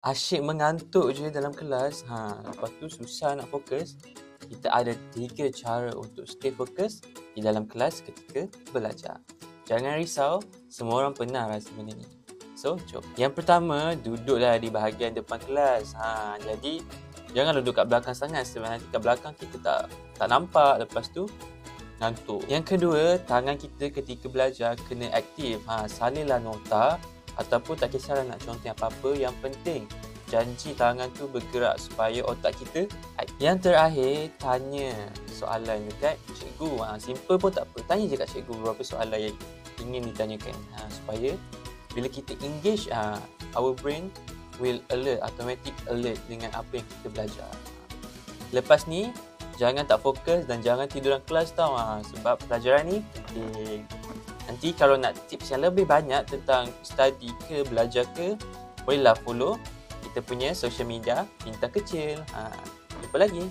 Asyik mengantuk je dalam kelas, lepas tu susah nak fokus. Kita ada 3 cara untuk stay fokus di dalam kelas ketika belajar. Jangan risau, semua orang pernah rasa benda ni. So, jom. Yang pertama, duduklah di bahagian depan kelas. Jadi, jangan duduk kat belakang sangat sebab nanti kat belakang kita tak nampak, lepas tu ngantuk. Yang kedua, tangan kita ketika belajar kena aktif. Salinlah nota ataupun tak kisahlah nak contoh apa-apa, yang penting janji tangan tu bergerak supaya otak kita aktif. Yang terakhir, tanya soalan dekat cikgu. Simple pun tak apa, tanya je kat cikgu beberapa soalan yang ingin ditanyakan, supaya bila kita engage, our brain will automatic alert dengan apa yang kita belajar. Lepas ni, jangan tak fokus dan jangan tidur dalam kelas tau, sebab pelajaran ni penting. Nanti kalau nak tips yang lebih banyak tentang study ke belajar ke, bolehlah follow kita punya social media Bintang Kecil. Jumpa lagi.